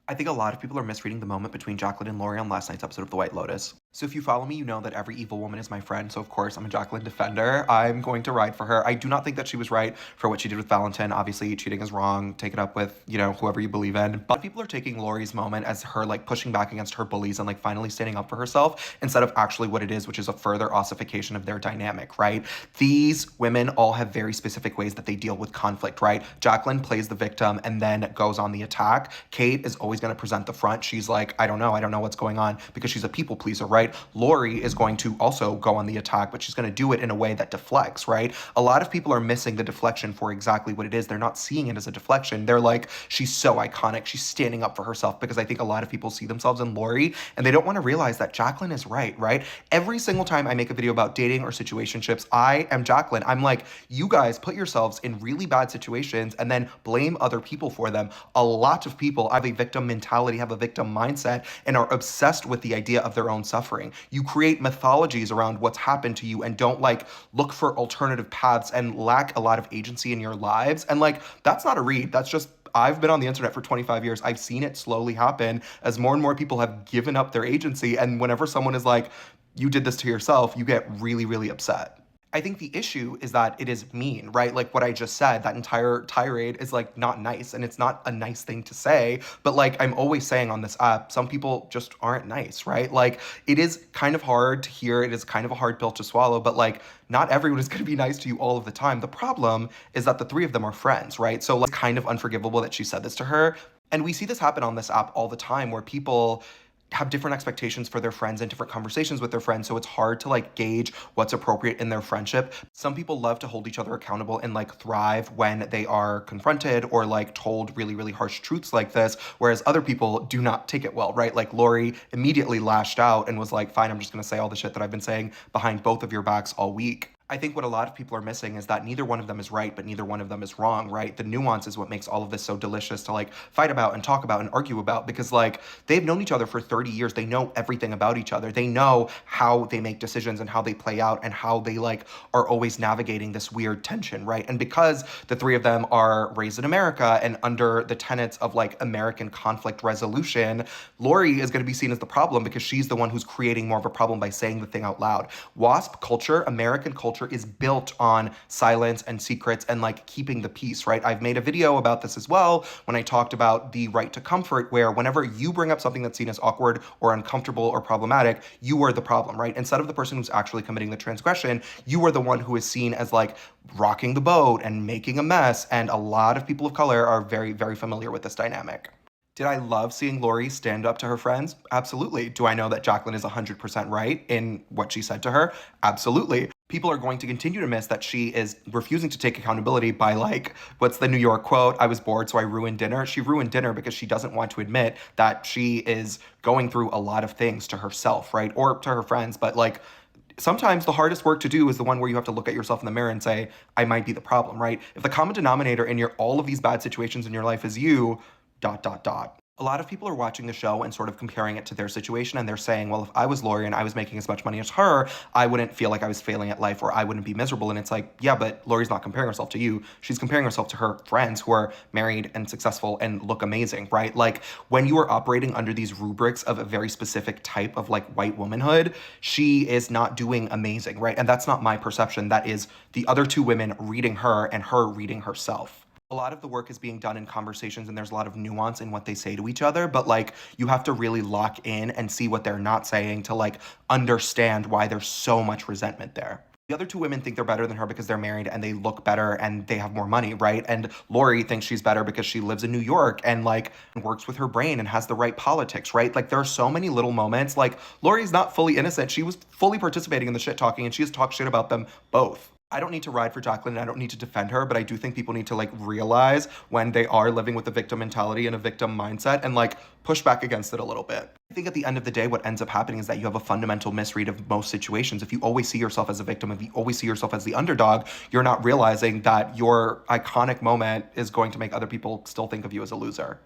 I think a lot of people are misreading the moment between Jaclyn and Laurie on last night's episode of The White Lotus. So if you follow me, you know that every evil woman is my friend, so of course I'm a Jaclyn defender. I'm going to ride for her. I do not think that she was right for what she did with Valentin. Obviously, cheating is wrong. Take it up with, whoever you believe in. But people are taking Laurie's moment as her, like, pushing back against her bullies and, like, finally standing up for herself instead of actually what it is, which is a further ossification of their dynamic, right? These women all have very specific ways that they deal with conflict, right? Jaclyn plays the victim and then goes on the attack. Kate is always going to present the front. She's like, I don't know what's going on, because she's a people pleaser, right? Laurie is going to also go on the attack, but she's going to do it in a way that deflects, right? A lot of people are missing the deflection for exactly what it is. They're not seeing it as a deflection. They're like, she's so iconic. She's standing up for herself, because I think a lot of people see themselves in Laurie and they don't want to realize that Jaclyn is right? Every single time I make a video about dating or situationships, I am Jaclyn. I'm like, you guys put yourselves in really bad situations and then blame other people for them. A lot of people have a victim mentality, have a victim mindset, and are obsessed with the idea of their own suffering. You create mythologies around what's happened to you and don't, like, look for alternative paths and lack a lot of agency in your lives. And, like, that's not a read. That's just, I've been on the internet for 25 years. I've seen it slowly happen as more and more people have given up their agency. And whenever someone is like, you did this to yourself, you get really, really upset. I think the issue is that it is mean, right? Like what I just said, that entire tirade is, like, not nice, and it's not a nice thing to say. But, like, I'm always saying on this app, some people just aren't nice, right? Like, it is kind of hard to hear. It is kind of a hard pill to swallow, but, like, not everyone is going to be nice to you all of the time. The problem is that the three of them are friends, right? So, like, it's kind of unforgivable that she said this to her. And we see this happen on this app all the time, where people have different expectations for their friends and different conversations with their friends, so it's hard to, like, gauge what's appropriate in their friendship. Some people love to hold each other accountable and, like, thrive when they are confronted or, like, told really, really harsh truths like this, whereas other people do not take it well, right? Like, Laurie immediately lashed out and was like, fine, I'm just gonna say all the shit that I've been saying behind both of your backs all week. I think what a lot of people are missing is that neither one of them is right, but neither one of them is wrong, right? The nuance is what makes all of this so delicious to, like, fight about and talk about and argue about, because, like, they've known each other for 30 years. They know everything about each other. They know how they make decisions and how they play out and how they, like, are always navigating this weird tension, right? And because the three of them are raised in America and under the tenets of, like, American conflict resolution, Laurie is going to be seen as the problem because she's the one who's creating more of a problem by saying the thing out loud. WASP culture, American culture, is built on silence and secrets and, like, keeping the peace, right? I've made a video about this as well when I talked about the right to comfort, where whenever you bring up something that's seen as awkward or uncomfortable or problematic, you are the problem, right? Instead of the person who's actually committing the transgression, you are the one who is seen as, like, rocking the boat and making a mess. And a lot of people of color are very, very familiar with this dynamic. Did I love seeing Laurie stand up to her friends? Absolutely. Do I know that Jaclyn is 100% right in what she said to her? Absolutely. People are going to continue to miss that she is refusing to take accountability by, like, what's the New York quote? I was bored, so I ruined dinner. She ruined dinner because she doesn't want to admit that she is going through a lot of things to herself, right? Or to her friends. But, like, sometimes the hardest work to do is the one where you have to look at yourself in the mirror and say, I might be the problem, right? If the common denominator in all of these bad situations in your life is you, ... A lot of people are watching the show and sort of comparing it to their situation, and they're saying, well, if I was Laurie and I was making as much money as her, I wouldn't feel like I was failing at life, or I wouldn't be miserable. And it's like, yeah, but Laurie's not comparing herself to you. She's comparing herself to her friends who are married and successful and look amazing, right? Like, when you are operating under these rubrics of a very specific type of, like, white womanhood, she is not doing amazing, right? And that's not my perception. That is the other two women reading her and her reading herself. A lot of the work is being done in conversations, and there's a lot of nuance in what they say to each other, but, like, you have to really lock in and see what they're not saying to, like, understand why there's so much resentment there. The other two women think they're better than her because they're married and they look better and they have more money, right? And Laurie thinks she's better because she lives in New York and, like, works with her brain and has the right politics, right? Like, there are so many little moments. Like, Laurie's not fully innocent. She was fully participating in the shit talking, and she has talked shit about them both. I don't need to ride for Jaclyn, and I don't need to defend her, but I do think people need to, like, realize when they are living with a victim mentality and a victim mindset and, like, push back against it a little bit. I think at the end of the day, what ends up happening is that you have a fundamental misread of most situations. If you always see yourself as a victim, if you always see yourself as the underdog, you're not realizing that your iconic moment is going to make other people still think of you as a loser.